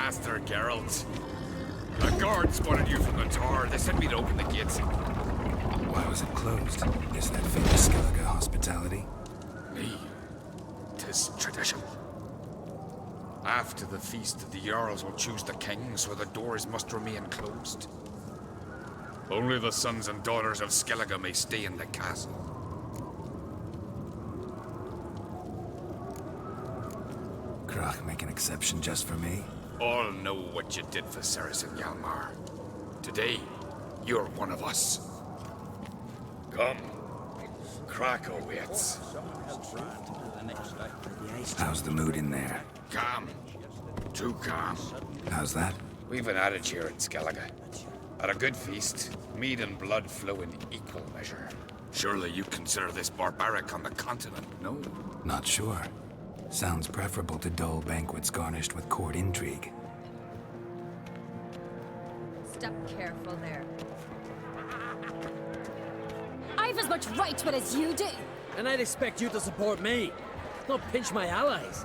Master Geralt. The guards spotted you from the tower. They sent me to open the gates. Why was it closed? Is that famous Skellige hospitality? Me. 'Tis tradition. After the feast, the Jarls will choose the king, so the doors must remain closed. Only the sons and daughters of Skellige may stay in the castle. Krach make an exception just for me? All know what you did for Saracen Hjalmar. Today, you're one of us. Come. Krach awaits. How's the mood in there? Calm. Too calm. How's that? We've an adage here in Skellige. At a good feast, mead and blood flow in equal measure. Surely you consider this barbaric on the continent, no? Not sure. Sounds preferable to dull banquets garnished with court intrigue. Step careful there. I've as much right to it as you do. And I'd expect you to support me, not pinch my allies.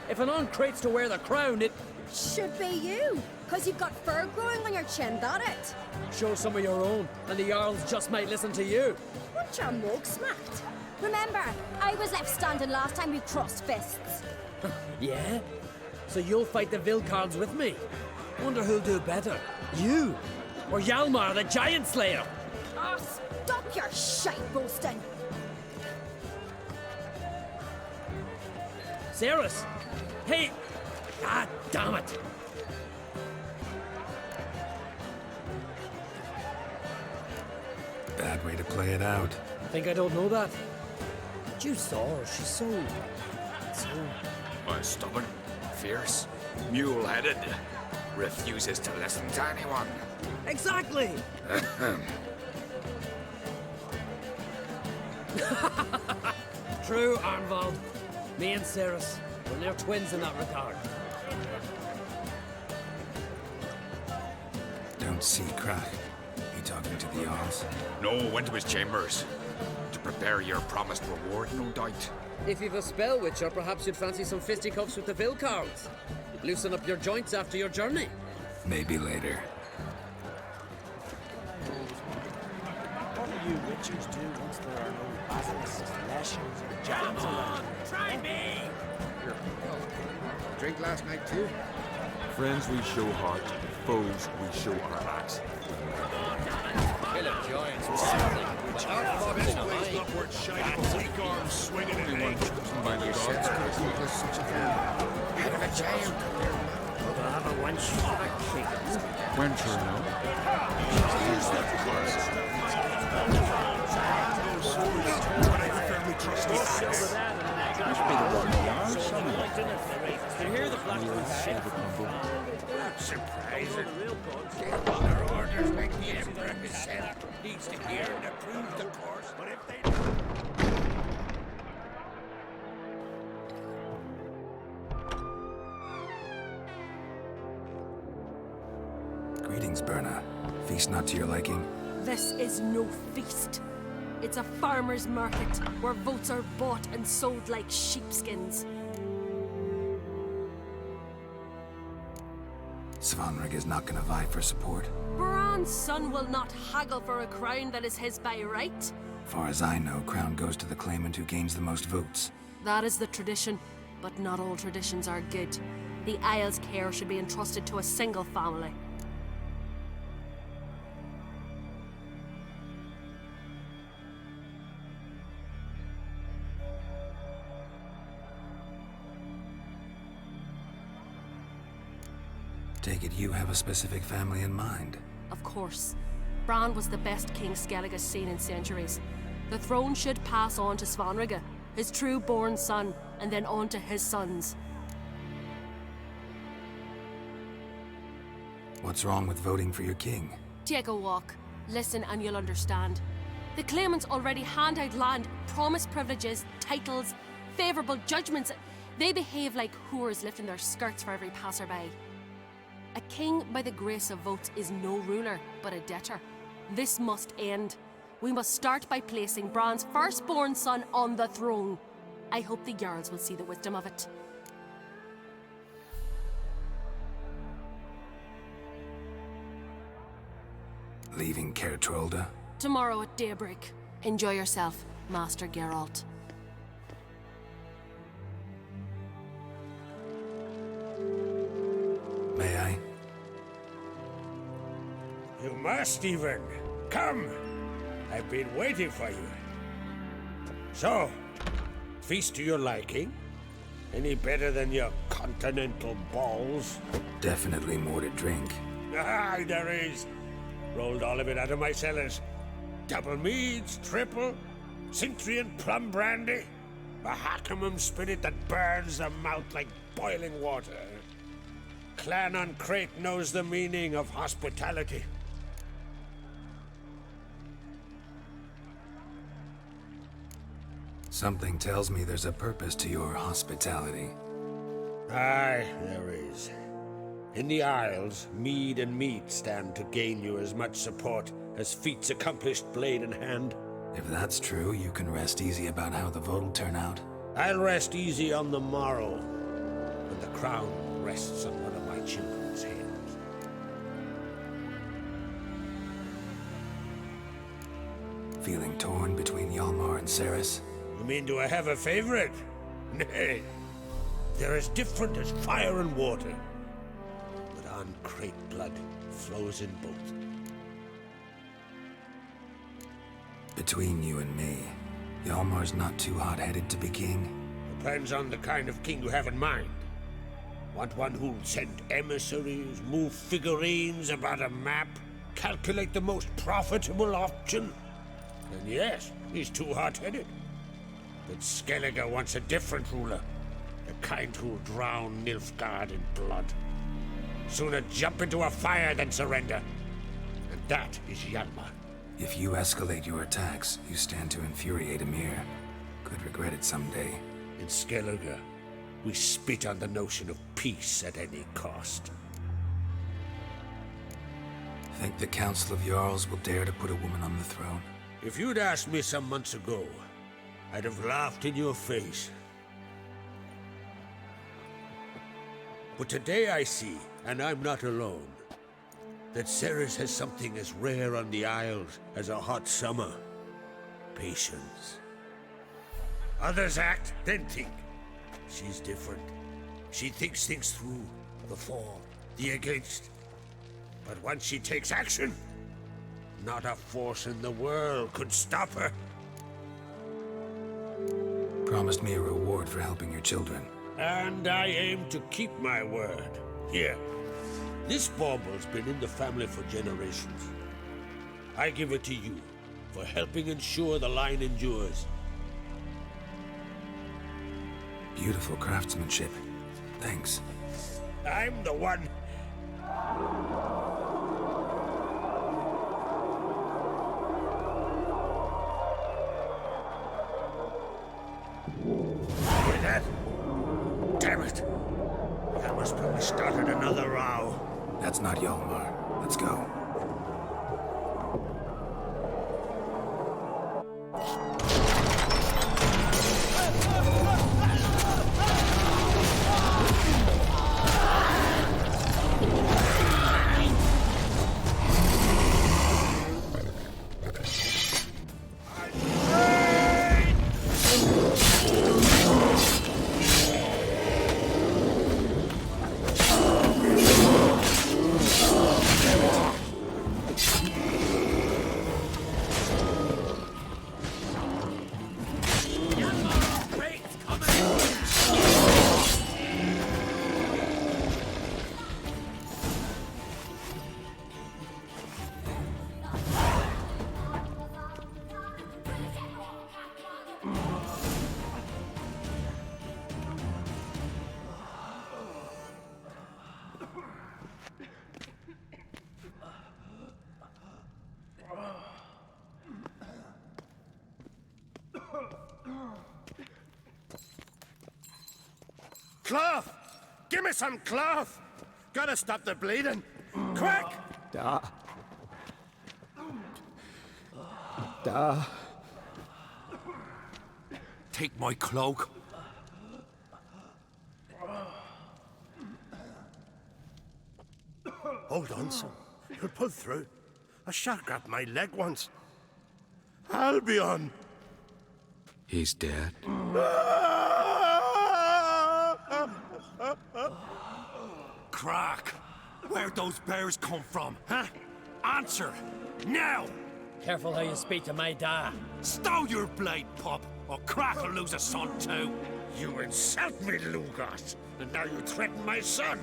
If an on-crate's to wear the crown, it... Should be you, because you've got fur growing on your chin, that it? Show some of your own, and the Jarls just might listen to you. Want your mug smacked? Remember, I was left standing last time we crossed fists. Yeah? So you'll fight the Vilcards with me? Wonder who'll do better, you or Hjalmar the Giant Slayer? Oh, stop your shite boasting. Ceres! Hey! Ah, damn it! Bad way to play it out. Think I don't know that? But you saw her, she's so... Stubborn, fierce, mule-headed. Refuses to listen to anyone. Exactly! True, Arnvald. Me and Ceres, we're near twins in that regard. Don't see Krach. You talking to the Jarls? No, went to his chambers. To prepare your promised reward, no doubt. If you've a spell witcher, perhaps you'd fancy some fisticuffs with the Vilcards. Loosen up your joints after your journey. Maybe later. What do you witchers do once there are no basilisks, lashings, or giants around? Try me! Drink last night too? Friends we show heart, foes we show our axe. Kill of giants was something which our fox and I... Weak arms swinging in Anyone chosen by the gods could accomplish such a thing. Head of a giant. I'll have a wench for a king. Wencher, no? You hear the flash? Surprising. Their orders make the Emperor himself needs to hear and approve the course. But if they... Greetings, Berna. Feast not to your liking? This is no feast. It's a farmer's market where votes are bought and sold like sheepskins. Svanrig is not gonna vie for support. Bran's son will not haggle for a crown that is his by right. Far as I know, crown goes to the claimant who gains the most votes. That is the tradition, but not all traditions are good. The Isle's care should be entrusted to a single family. Take it you have a specific family in mind. Of course. Bran was the best king Skellige's seen in centuries. The throne should pass on to Svanrige, his true-born son, and then on to his sons. What's wrong with voting for your king? Take a walk. Listen and you'll understand. The claimants already hand out land, promise privileges, titles, favourable judgments. They behave like whores lifting their skirts for every passerby. A king by the grace of votes is no ruler, but a debtor. This must end. We must start by placing Bran's firstborn son on the throne. I hope the Jarls will see the wisdom of it. Leaving Kertrolda? Tomorrow at daybreak. Enjoy yourself, Master Geralt. May I? You must even. Come! I've been waiting for you. So, feast to your liking? Any better than your continental balls? Definitely more to drink. Ah, there is. Rolled all of it out of my cellars. Double meads, triple, Cintrian plum brandy, a Hackamum spirit that burns the mouth like boiling water. Clan on Crate knows the meaning of hospitality. Something tells me there's a purpose to your hospitality. Aye, there is. In the Isles, mead and meat stand to gain you as much support as feats accomplished blade in hand. If that's true, you can rest easy about how the vote'll turn out. I'll rest easy on the morrow, when the crown rests on one of my children's heads. Feeling torn between Hjalmar and Ceres? You mean do I have a favorite? Nay. They're as different as fire and water. But on Crate blood flows in both. Between you and me, Hjalmar's not too hot-headed to be king. Depends on the kind of king you have in mind. Want one who'll send emissaries, move figurines about a map, calculate the most profitable option? Then yes, he's too hot-headed. But Skellige wants a different ruler. The kind who'll drown Nilfgaard in blood. Sooner jump into a fire than surrender. And that is Hjalmar. If you escalate your attacks, you stand to infuriate Emir. Could regret it someday. In Skellige, we spit on the notion of peace at any cost. Think the Council of Jarls will dare to put a woman on the throne? If you'd asked me some months ago, I'd have laughed in your face. But today I see, and I'm not alone, that Ceres has something as rare on the Isles as a hot summer. Patience. Others act, then think. She's different. She thinks things through, the for, the against. But once she takes action, not a force in the world could stop her. Promised me a reward for helping your children. And I aim to keep my word. Here. This bauble's been in the family for generations. I give it to you for helping ensure the line endures. Beautiful craftsmanship. Thanks. I'm the one. Hear that? Damn it. I must have started another row. That's not Hjalmar. Let's go. Cloth! Give me some cloth! Gotta stop the bleeding! Quick! Take my cloak. Hold on, son. You'll pull through. A shark grabbed my leg once. Albion! He's dead. Crack! Where'd those bears come from, huh? Answer! Now! Careful how you speak to my da. Stow your blade, pup, or Crack will lose a son too. You insult me, Lugos, and now you threaten my son.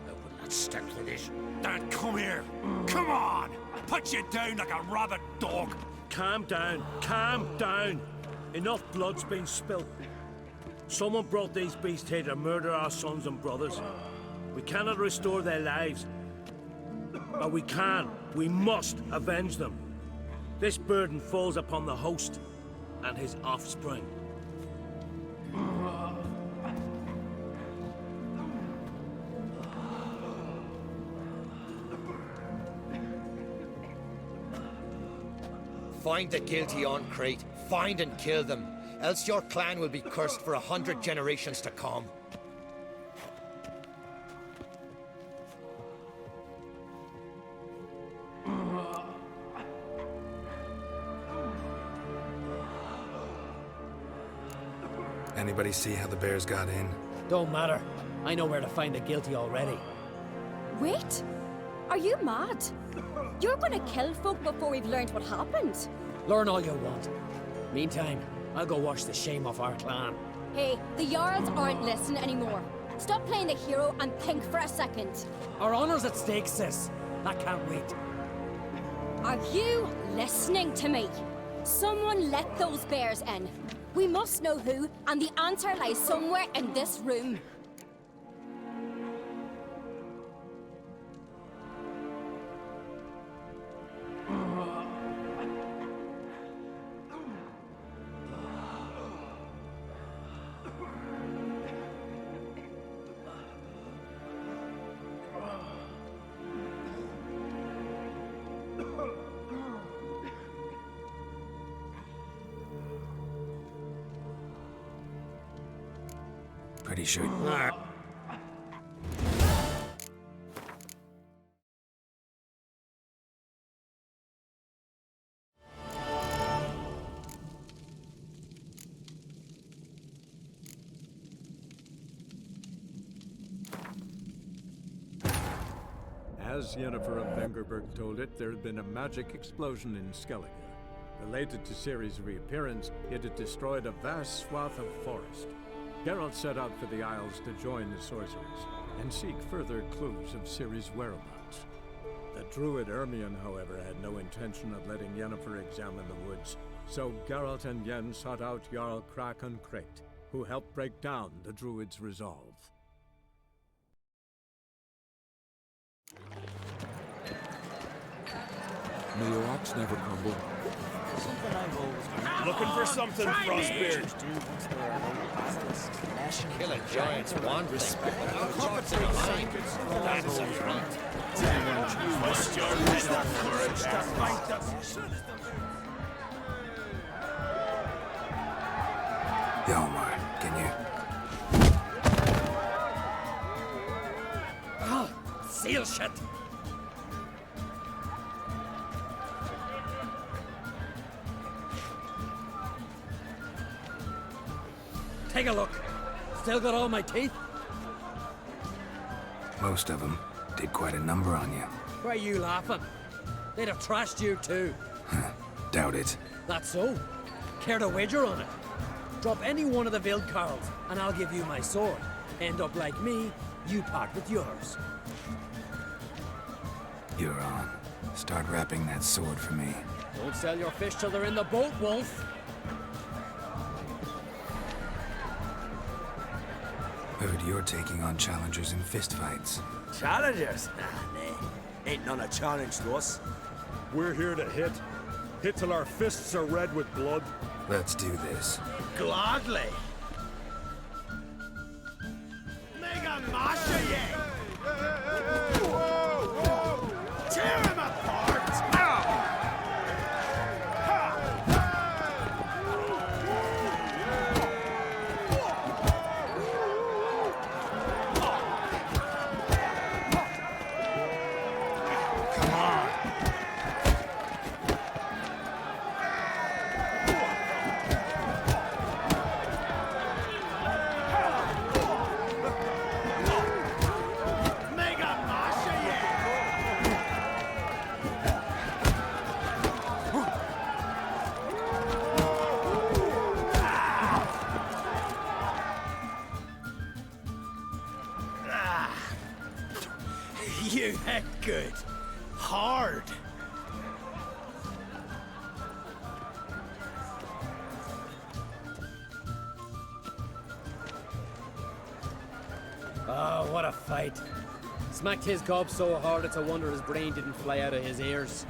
I will not stand for this. Dad, come here. Come on! Put you down like a rabid dog. Calm down. Calm down. Enough blood's been spilt. Someone brought these beasts here to murder our sons and brothers. We cannot restore their lives. But we must avenge them. This burden falls upon the host and his offspring. Find the guilty on Crate. Find and kill them. Else your clan will be cursed for 100 generations to come. Anybody see how the bears got in? Don't matter. I know where to find the guilty already. Wait! Are you mad? You're gonna kill folk before we've learned what happened. Learn all you want. Meantime, I'll go wash the shame off our clan. Hey, the Jarls aren't listening anymore. Stop playing the hero and think for a second. Our honor's at stake, sis. That can't wait. Are you listening to me? Someone let those bears in. We must know who, and the answer lies somewhere in this room. Pretty sure. As Yennefer of Vengerberg told it, there had been a magic explosion in Skellige. Related to Ciri's reappearance, it had destroyed a vast swath of forest. Geralt set out for the Isles to join the sorcerers and seek further clues of Ciri's whereabouts. The druid Ermion, however, had no intention of letting Yennefer examine the woods, so Geralt and Yen sought out Jarl Crack and Crate, who helped break down the druid's resolve. May your axe never crumble. Something I've always Looking for something, Frostbeard. do once there are no basilisks lashing. Kill a giant's one thing, but our carpets in a line. That is a front. Yalmar, can you? Ah! Seal shit! Take a look. Still got all my teeth? Most of them did quite a number on you. Why are you laughing? They'd have trashed you too. Doubt it. That's so. Care to wager on it? Drop any one of the Vildkarls, and I'll give you my sword. End up like me, you part with yours. You're on. Start wrapping that sword for me. Don't sell your fish till they're in the boat, Wolf. Heard you're taking on challengers in fistfights. Challengers? Nah. Ain't none a challenge to us. We're here to hit. Hit till our fists are red with blood. Let's do this. Gladly. Mega Masha, tear him apart! You hit good. Hard. Oh, what a fight. Smacked his gob so hard it's a wonder his brain didn't fly out of his ears.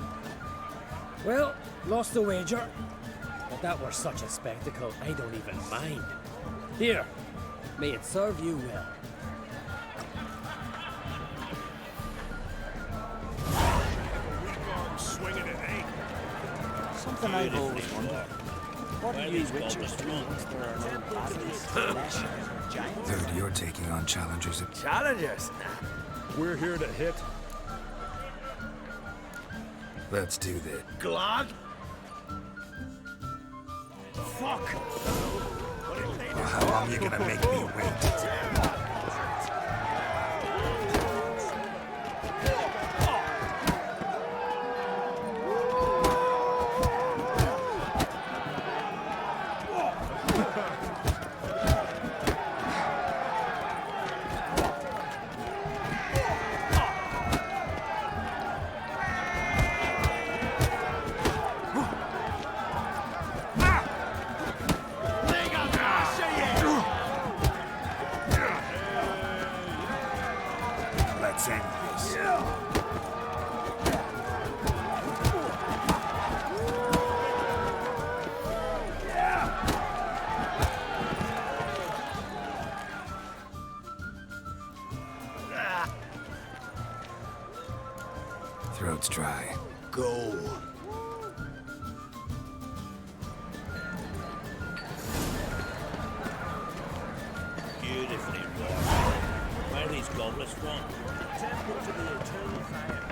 Well, lost the wager. But that were such a spectacle, I don't even mind. Here, may it serve you well. Something I've always wondered. What do you witchers do once there are no basilisks, lashings, or giants? Heard you're taking on challengers. Challengers? We're here to hit. Let's do this. Glog? Fuck! Well, how long you gonna make me wait? Let's end this. Throat's dry. Go. Beautifully wrought. Where are these goblets from? Temple to the eternal fire.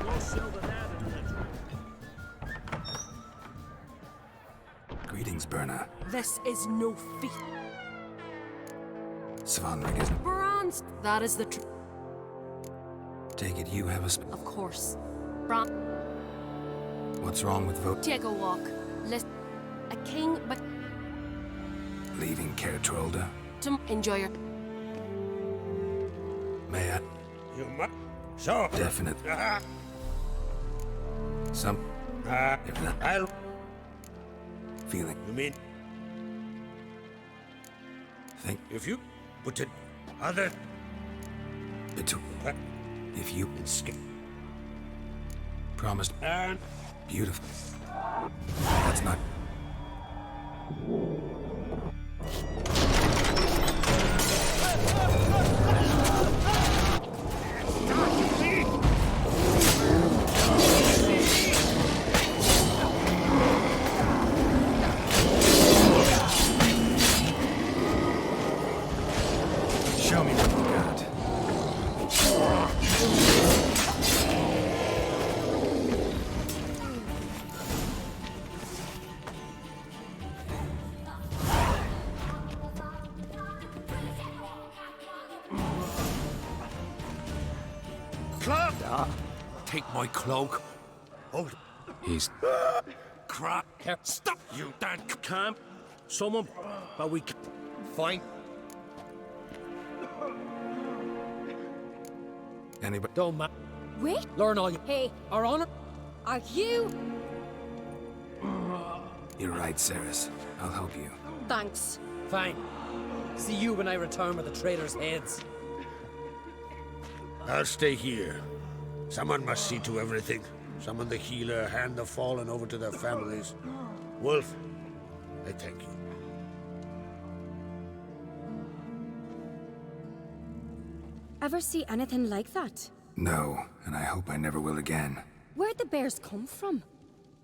No silver added in the drink. Greetings, Berna. This is no feat. Svanrig isn't. Bronze. That is the truth. Take it you have a Of course. Bronze. What's wrong with vote? Take a walk. Listen. A king, but Leaving Caer Trolda? to enjoy your. May I? You must. So. Definite. Some. If not, I'll. feeling. You mean Think. if you put it other Between. If you skin promised. and Beautiful. That's not. Show me what you got. cloak. Take my cloak. Hold. He's. Crap. Stop, you Dan. Camp. Someone. But we. Fine. Anybody? Don't ma- Wait. Learn all you. Hey, Our honor. are you? You're right, Ceres. I'll help you. Thanks. Fine. See you when I return with the traitors' heads. I'll stay here. Someone must see to everything. Summon the healer, hand the fallen over to their families. Wolf, I thank you. Ever see anything like that? No, and I hope I never will again. Where'd the bears come from?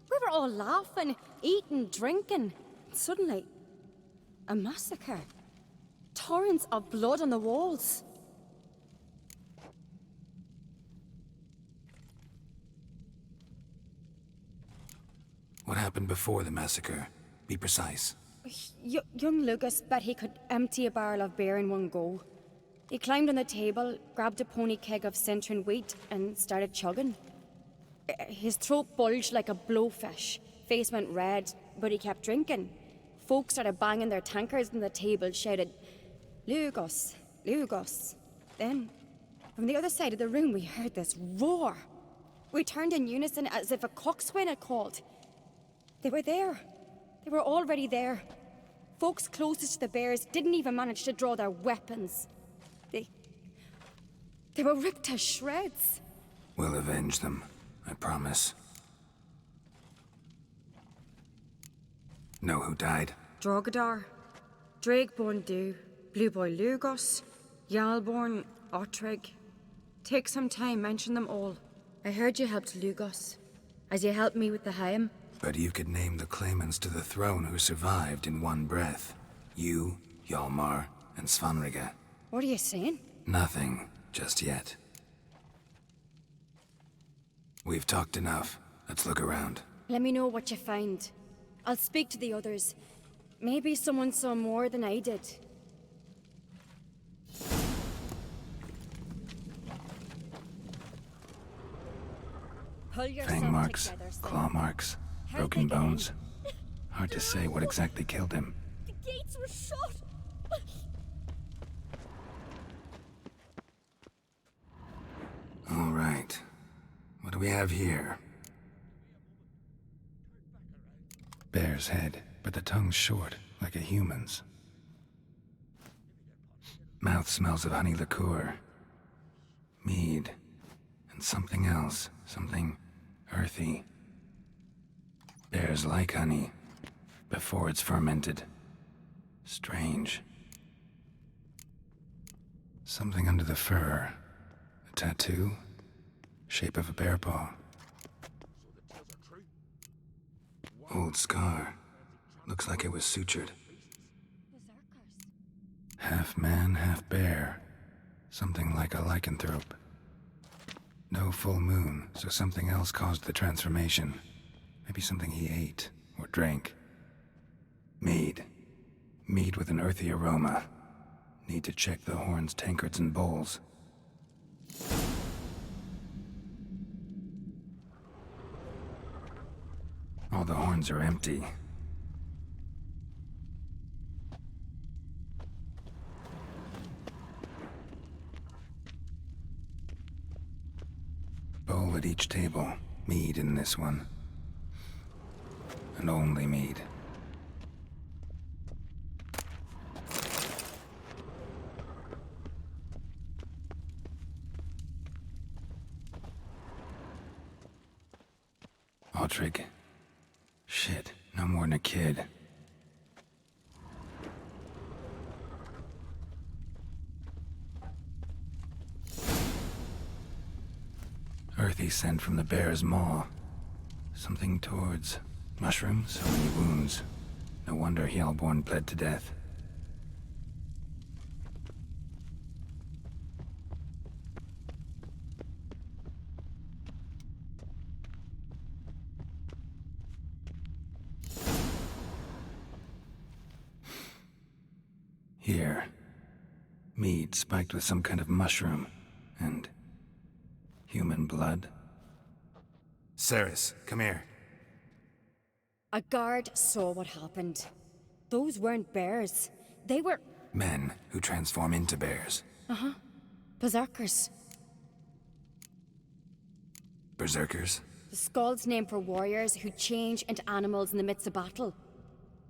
We were all laughing, eating, drinking. Suddenly, a massacre. Torrents of blood on the walls. What happened before the massacre? Be precise. Young Lucas bet he could empty a barrel of beer in one go. He climbed on the table, grabbed a pony keg of Centron wheat, and started chugging. His throat bulged like a blowfish, face went red, but he kept drinking. Folks started banging their tankards on the table, shouted, "Lugos, Lugos." Then, From the other side of the room, we heard this roar. We turned in unison as if a coxswain had called. They were there. They were already there. Folks closest to the bears didn't even manage to draw their weapons. They were ripped to shreds. We'll avenge them, I promise. Know who died? Drogadar, Drakeborn Du, Blue Boy Lugos, Yalborn, Ottrig. Take some time, mention them all. I heard you helped Lugos, as you helped me with the Haim. But you could name the claimants to the throne who survived in one breath. You, Hjalmar, and Svanrige. What are you saying? Nothing, just yet. We've talked enough. Let's look around. Let me know what you find. I'll speak to the others. Maybe someone saw more than I did. Pull yourself Fang marks, together, son. claw marks, How'd broken they get in? bones. Hard to say what exactly killed him. The gates were shut. All right. What do we have here? Bear's head, but the tongue's short, like a human's. Mouth smells of honey liqueur. Mead. And something else. Something earthy. Bears like honey, before it's fermented. Strange. Something under the fur. A tattoo? Shape of a bear paw. Old scar. Looks like it was sutured. Half man, half bear. Something like a lycanthrope. No full moon, so something else caused the transformation. Maybe something he ate or drank. Mead. Mead with an earthy aroma. Need to check the horns, tankards, and bowls. All the horns are empty. Bowl at each table. Mead in this one. And only mead. Ottrig. Shit, no more than a kid. Earthy scent from the bear's maw. Something towards mushrooms, so many wounds. No wonder Hjalborn bled to death. Here. Mead spiked with some kind of mushroom. And human blood. Ceres, come here. A guard saw what happened. Those weren't bears. They were... Men who transform into bears. Uh-huh. Berserkers. Berserkers? The Skald's name for warriors who change into animals in the midst of battle.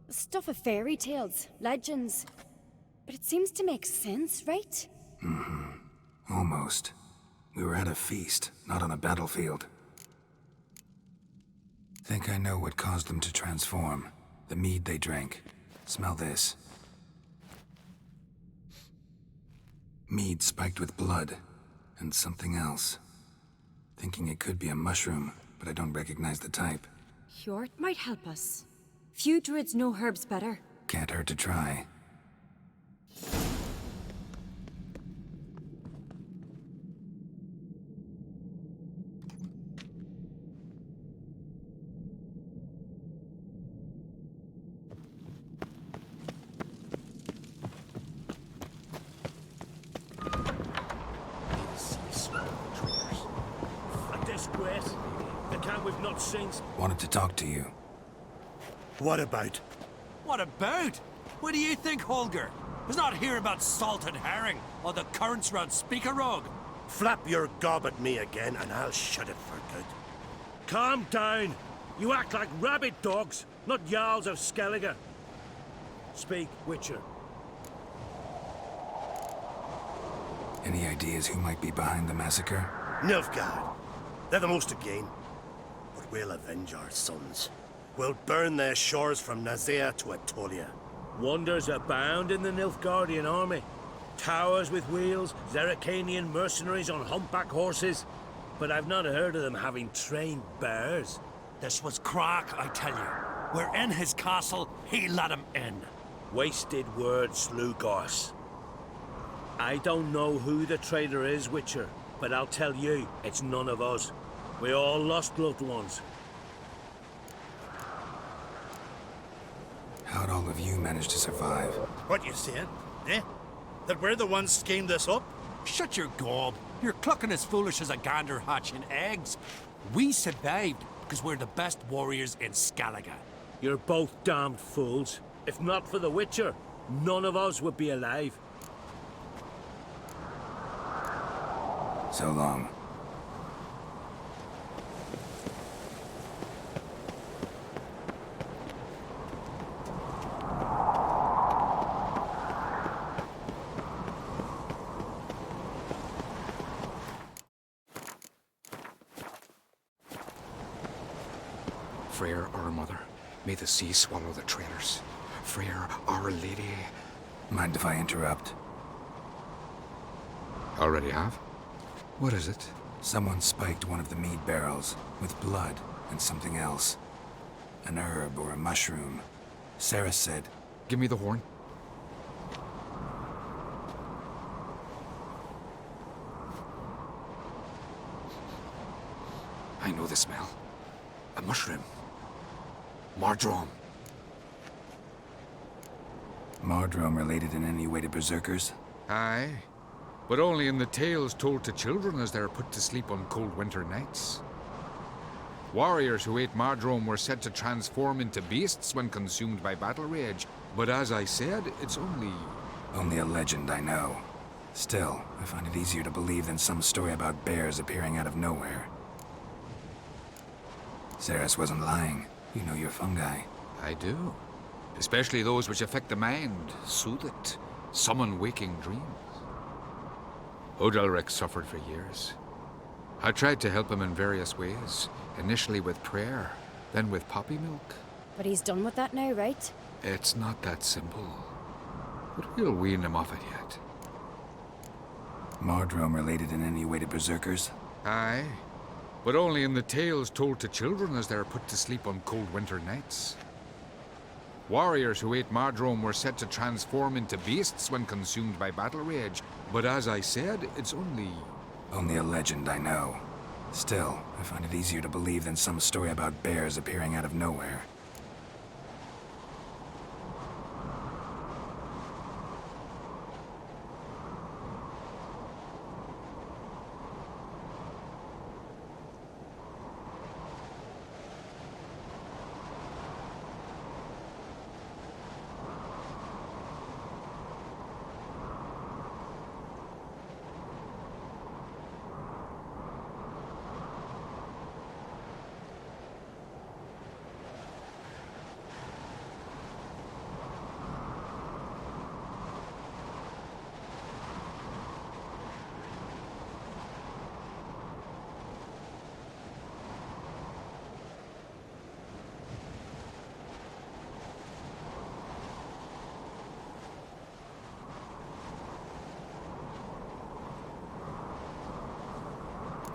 Stuff of fairy tales, legends. But it seems to make sense, right? Mm-hmm. Almost. We were at a feast, not on a battlefield. Think I know what caused them to transform. The mead they drank. Smell this. Mead spiked with blood. And something else. Thinking it could be a mushroom, but I don't recognize the type. Hjort might help us. Few druids know herbs better. Can't hurt to try. Wanted to talk to you. What about? What about? What do you think, Holger? Was not here about salted herring or the currents round Speakerog. Flap your gob at me again, and I'll shut it for good. Calm down. You act like rabid dogs, not Jarls of Skellige. Speak, Witcher. Any ideas who might be behind the massacre? Nilfgaard. They're the most to gain. But we'll avenge our sons. We'll burn their shores from Nazea to Atolia. Wonders abound in the Nilfgaardian army. Towers with wheels, Zerrikanian mercenaries on humpback horses. But I've not heard of them having trained bears. This was Crack, I tell you. We're in his castle, he let him in. Wasted words, Lugos. I don't know who the traitor is, Witcher, but I'll tell you, it's none of us. We all lost loved ones. How'd all of you manage to survive? What you saying? Eh? That we're the ones schemed this up? Shut your gob. You're clucking as foolish as a gander hatching eggs. We survived because we're the best warriors in Skellige. You're both damned fools. If not for the Witcher, none of us would be alive. So long. Freyr, our mother, may the sea swallow the traitors. Freyr, our lady. Mind if I interrupt? Already have? What is it? Someone spiked one of the mead barrels with blood and something else. An herb or a mushroom. Sarah said... Give me the horn. I know the smell. A mushroom. Mardrome. Mardrome related in any way to berserkers? Aye. But only in the tales told to children as they're put to sleep on cold winter nights. Warriors who ate Mardrome were said to transform into beasts when consumed by battle rage. But as I said, it's only... Only a legend, I know. Still, I find it easier to believe than some story about bears appearing out of nowhere. Ceres wasn't lying. You know your fungi. I do. Especially those which affect the mind, soothe it, summon waking dreams. Odalric suffered for years. I tried to help him in various ways, initially with prayer, then with poppy milk. But he's done with that now, right? It's not that simple. But we'll wean him off it yet. Mardrome related in any way to berserkers? Aye. But only in the tales told to children as they're put to sleep on cold winter nights. Warriors who ate Mardrome were said to transform into beasts when consumed by battle rage. But as I said, it's only... Only a legend, I know. Still, I find it easier to believe than some story about bears appearing out of nowhere.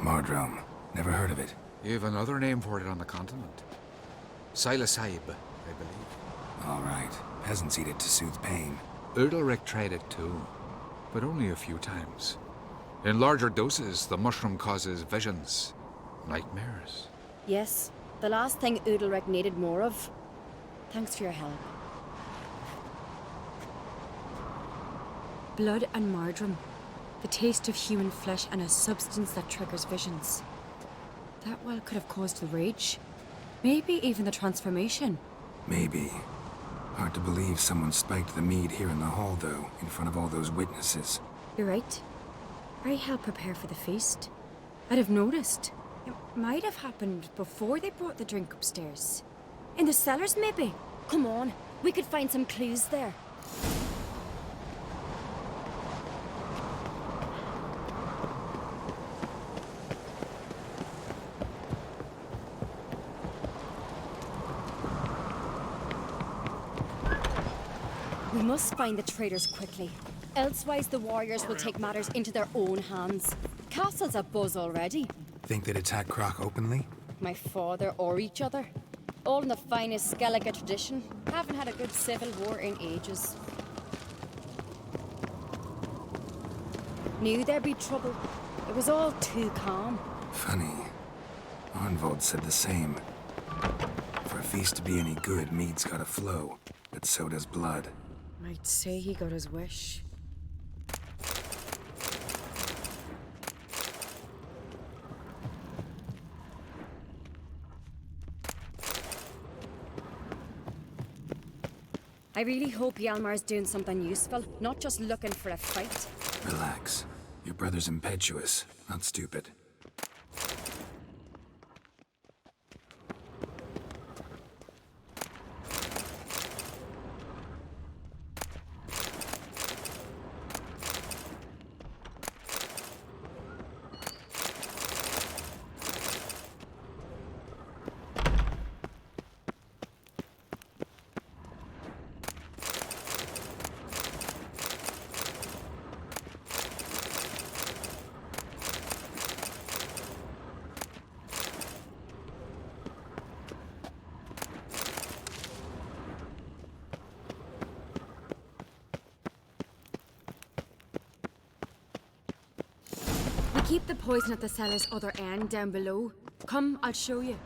Mardrome. Never heard of it. You've another name for it on the continent. Silasib, I believe. All right. Peasants eat it to soothe pain. Udalric tried it too, but only a few times. In larger doses, the mushroom causes visions, nightmares. Yes, the last thing Udalric needed more of. Thanks for your help. Blood and Mardrome. The taste of human flesh and a substance that triggers visions. That well could have caused the rage. Maybe even the transformation. Maybe. Hard to believe someone spiked the mead here in the hall, though, in front of all those witnesses. You're right. I helped prepare for the feast. I'd have noticed. It might have happened before they brought the drink upstairs. In the cellars, maybe? Come on, we could find some clues there. We must find the traitors quickly. Elsewise, the warriors will take matters into their own hands. Castle's abuzz already. Think they'd attack Croc openly? My father or each other. All in the finest Skellige tradition. Haven't had a good civil war in ages. Knew there'd be trouble. It was all too calm. Funny. Arnvold said the same. For a feast to be any good, mead's gotta flow. But so does blood. I'd say he got his wish. I really hope Hjalmar's doing something useful, not just looking for a fight. Relax. Your brother's impetuous, not stupid. Keep the poison at the cellar's other end, down below. Come, I'll show you.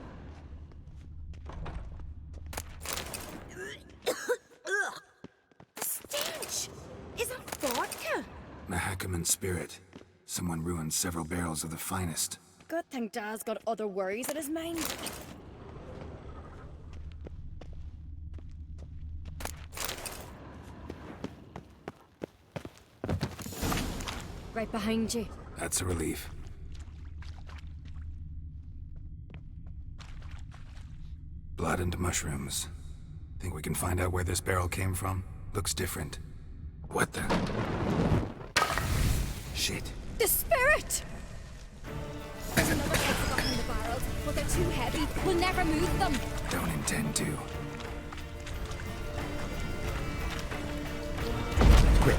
The stench! Is that vodka? Mahakaman spirit. Someone ruined several barrels of the finest. Good thing Dad's got other worries in his mind. Right behind you. That's a relief. Blood and mushrooms. Think we can find out where this barrel came from? Looks different. What the? Shit. The spirit! There's another exit behind the barrels, but they're too heavy. We'll never move them. Don't intend to. Quick.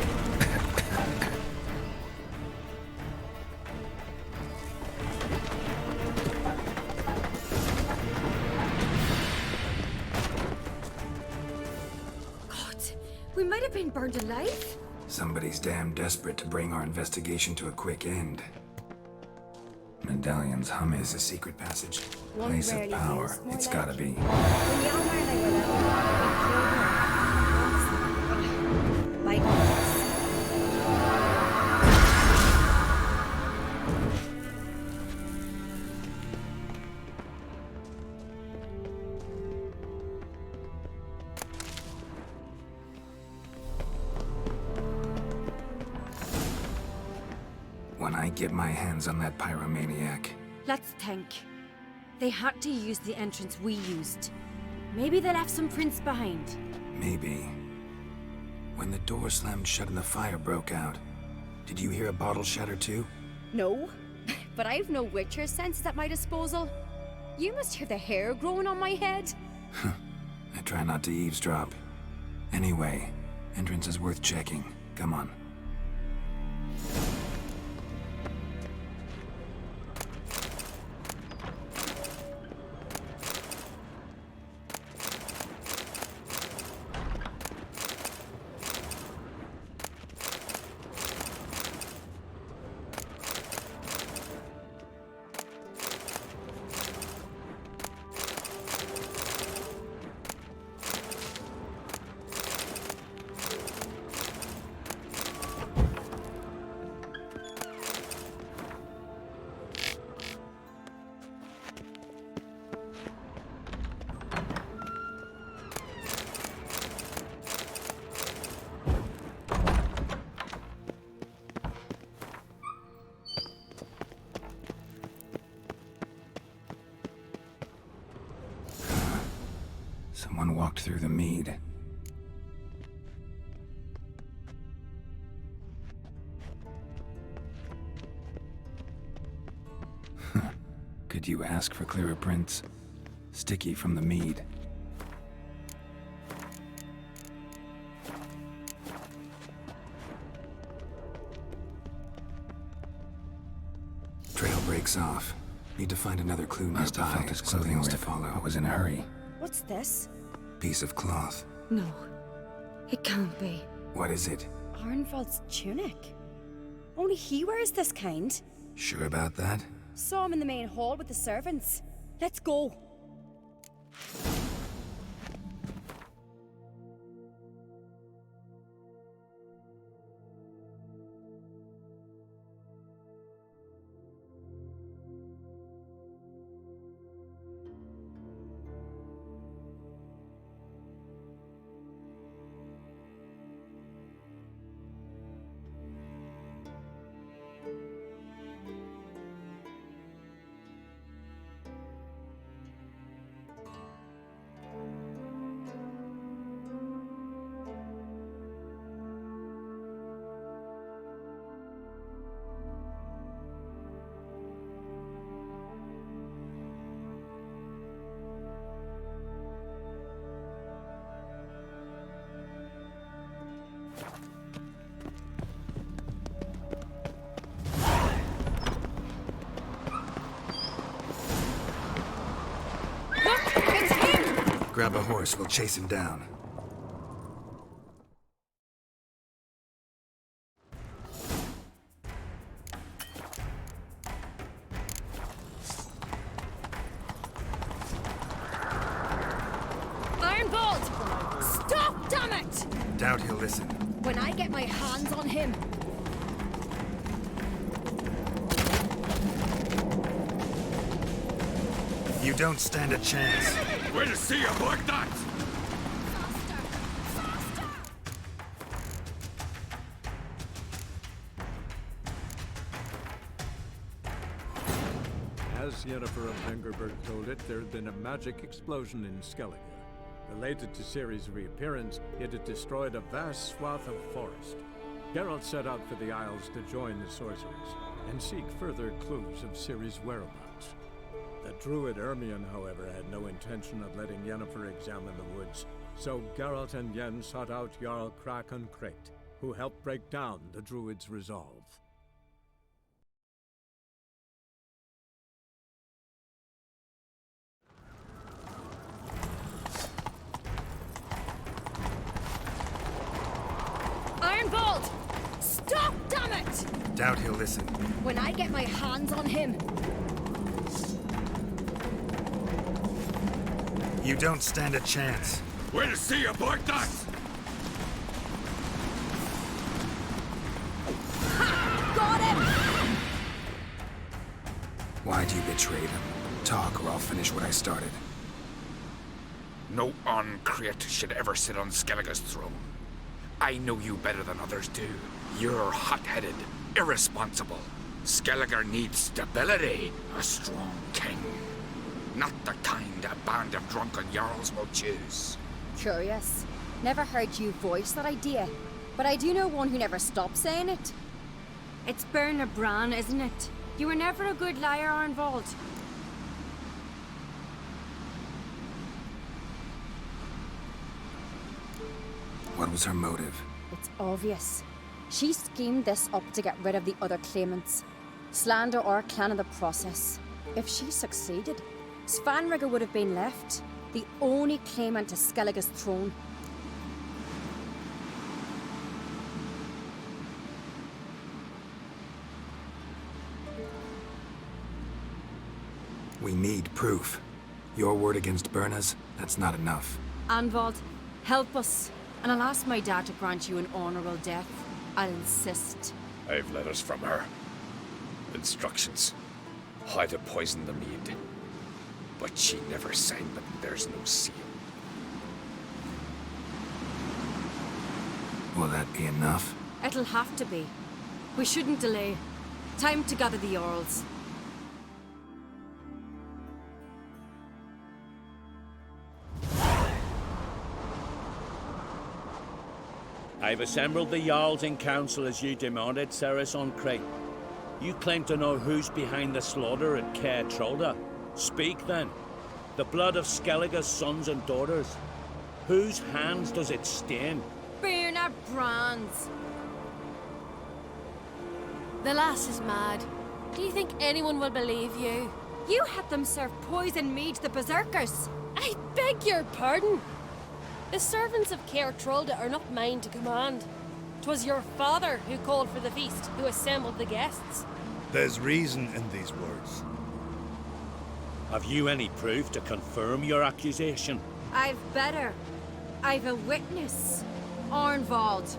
We might have been burned alive. Somebody's damn desperate to bring our investigation to a quick end. Medallion's hum is a secret passage. One Place of rarely power. feels more It's like gotta be. When Hjalmar and I were little, my goodness. When I get my hands on that pyromaniac. Let's think. They had to use the entrance we used. Maybe they left some prints behind. Maybe. When the door slammed shut and the fire broke out, did you hear a bottle shatter too? No, but I've no Witcher senses at my disposal. You must hear the hair growing on my head. I try not to eavesdrop. Anyway, entrance is worth checking. Come on. Someone walked through the mead. Could you ask for clearer prints? Sticky from the mead. Trail breaks off. Need to find another clue nearby. Must have felt his clothing was to follow. I was in a hurry. What's this? Piece of cloth. No. It can't be. What is it? Arnvald's tunic. Only he wears this kind. Sure about that? Saw him in the main hall with the servants. Let's go. Grab a horse, we'll chase him down. Ironbolt! Stop, damn it! Doubt he'll listen. When I get my hands on him. You don't stand a chance. Way to see you, Black Knight! As Yennefer of Vengerberg told it, there had been a magic explosion in Skellige. Related to Ciri's reappearance, it had destroyed a vast swath of forest. Geralt set out for the Isles to join the sorcerers, and seek further clues of Ciri's whereabouts. The druid Ermion, however, had no intention of letting Yennefer examine the woods, so Geralt and Yen sought out Jarl Krakon Krayt, who helped break down the druid's resolve. Ironbolt! Stop, damn it! Doubt he'll listen. When I get my hands on him. You don't stand a chance. Way to see you, Black Knight! Ha! Got him! Why'd you betray them? Talk, or I'll finish what I started. No Krayt should ever sit on Skellige's throne. I know you better than others do. You're hot-headed, irresponsible. Skellige needs stability, a strong king. Not the kind a band of drunken jarls will choose. Curious. Never heard you voice that idea, but I do know one who never stops saying it. It's Byrna Bran, isn't it? You were never a good liar, Arnvald. What was her motive? It's obvious. She schemed this up to get rid of the other claimants. Slander our clan in the process. If she succeeded, Svanrigger would have been left, the only claimant to Skellige's throne. We need proof. Your word against Byrna's, that's not enough. Arnvald, help us, and I'll ask my dad to grant you an honorable death. I'll insist. I've letters from her. Instructions. How to poison the mead. But she never signed them. There's no seal. Will that be enough? It'll have to be. We shouldn't delay. Time to gather the Jarls. I've assembled the Jarls in council as you demanded, Ceres on Crate. You claim to know who's behind the slaughter at Caer Trolda. Speak then. The blood of Skellige's sons and daughters. Whose hands does it stain? Bernard Brand's. The lass is mad. Do you think anyone will believe you? You had them serve poison mead to the berserkers. I beg your pardon. The servants of Caer Trolda are not mine to command. 'Twas your father who called for the feast, who assembled the guests. There's reason in these words. Have you any proof to confirm your accusation? I've better. I've a witness. Arnvald.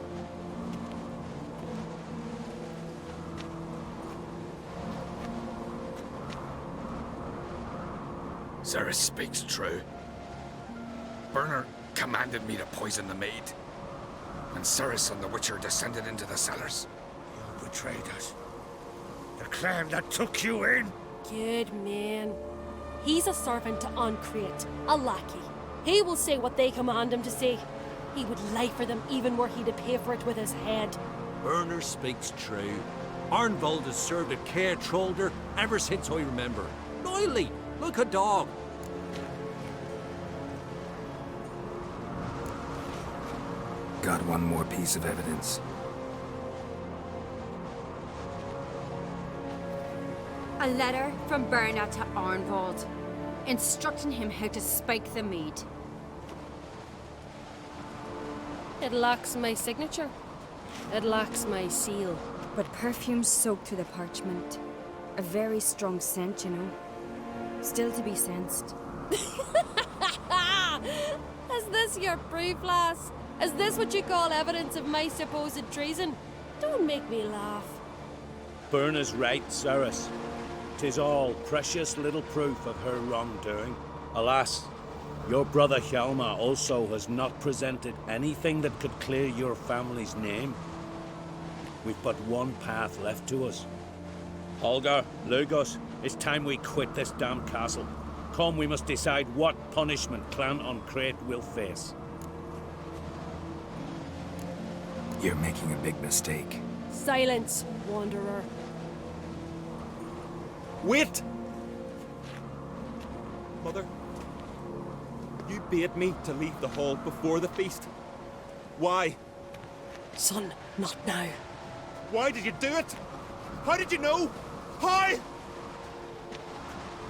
Ceres speaks true. Bernard commanded me to poison the maid, and Ceres and the Witcher descended into the cellars. You betrayed us. The clan that took you in. Good man. He's a servant to Ancrate, a lackey. He will say what they command him to say. He would lie for them even were he to pay for it with his head. Bernard speaks true. Arnvald has served at Caer Trolder ever since I remember. Loyally, like a dog. Got one more piece of evidence. A letter from Bernard to Arnvald, instructing him how to spike the mead. It lacks my signature. It lacks my seal. But perfume soaked through the parchment. A very strong scent, you know. Still to be sensed. Is this your proof, lass? Is this what you call evidence of my supposed treason? Don't make me laugh. Bernard's right, Ceres. 'Tis all precious little proof of her wrongdoing. Alas, your brother Hjalmar also has not presented anything that could clear your family's name. We've but one path left to us. Holger, Lugos, it's time we quit this damn castle. Come, we must decide what punishment Clan Ancrate will face. You're making a big mistake. Silence, wanderer. Wait! Mother, you bade me to leave the hall before the feast. Why? Son, not now. Why did you do it? How did you know? How?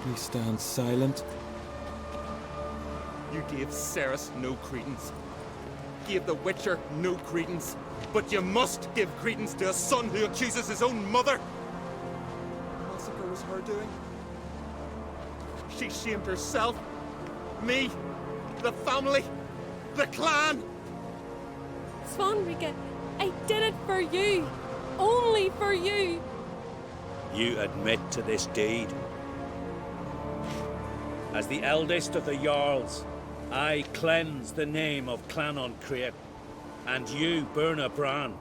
We stand silent. You gave Ceres no credence. Gave the Witcher no credence. But you must give credence to a son who accuses his own mother. The massacre was her doing. She shamed herself, me, the family, the clan. Svanrika, I did it for you. Only for you. You admit to this deed. As the eldest of the Jarls, I cleanse the name of Clan Ancrate, and you, Bernard Bran,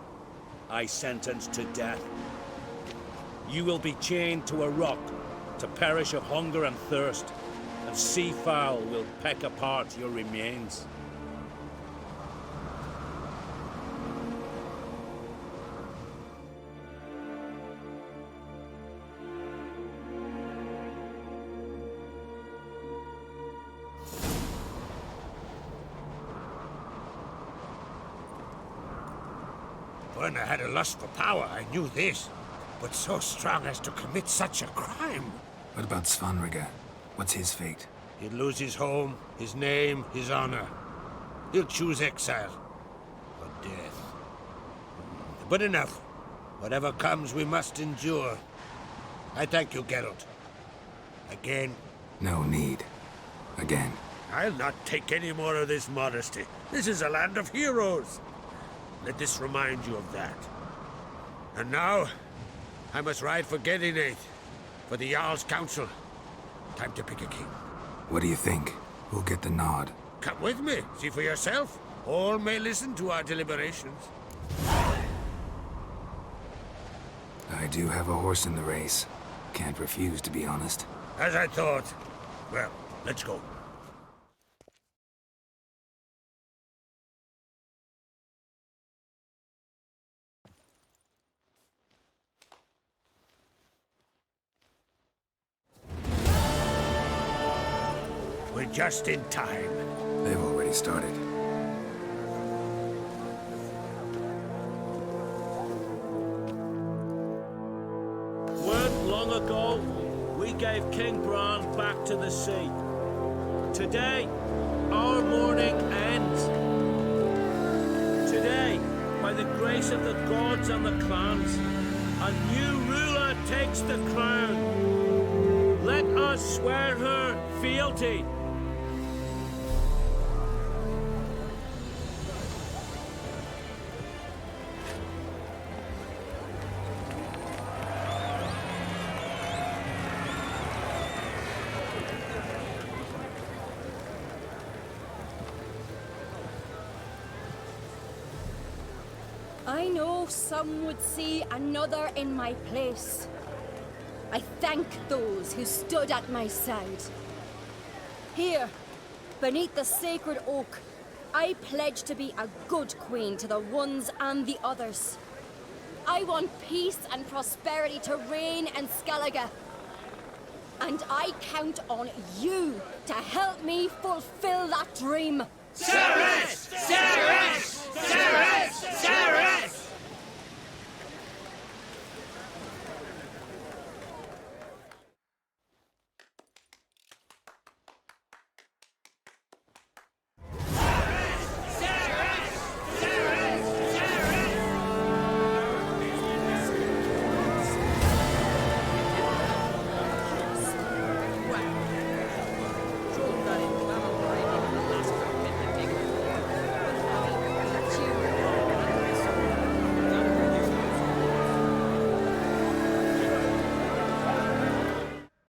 I sentence to death. You will be chained to a rock to perish of hunger and thirst, and sea fowl will peck apart your remains. When I had a lust for power, I knew this. But so strong as to commit such a crime. What about Svanrika? What's his fate? He'll lose his home, his name, his honor. He'll choose exile. Or death. But enough. Whatever comes, we must endure. I thank you, Geralt. Again. No need. Again. I'll not take any more of this modesty. This is a land of heroes. Let this remind you of that. And now, I must ride for Gedinate, for the Jarl's Council. Time to pick a king. What do you think? Who'll get the nod? Come with me, see for yourself. All may listen to our deliberations. I do have a horse in the race. Can't refuse, to be honest. As I thought. Well, let's go. We're just in time. They've already started. Weren't long ago, we gave King Bran back to the sea. Today, our mourning ends. Today, by the grace of the gods and the clans, a new ruler takes the crown. Let us swear her fealty. I know some would see another in my place. I thank those who stood at my side. Here, beneath the sacred oak, I pledge to be a good queen to the ones and the others. I want peace and prosperity to reign in Skellige. And I count on you to help me fulfill that dream. Ceres! Ceres! Ceres!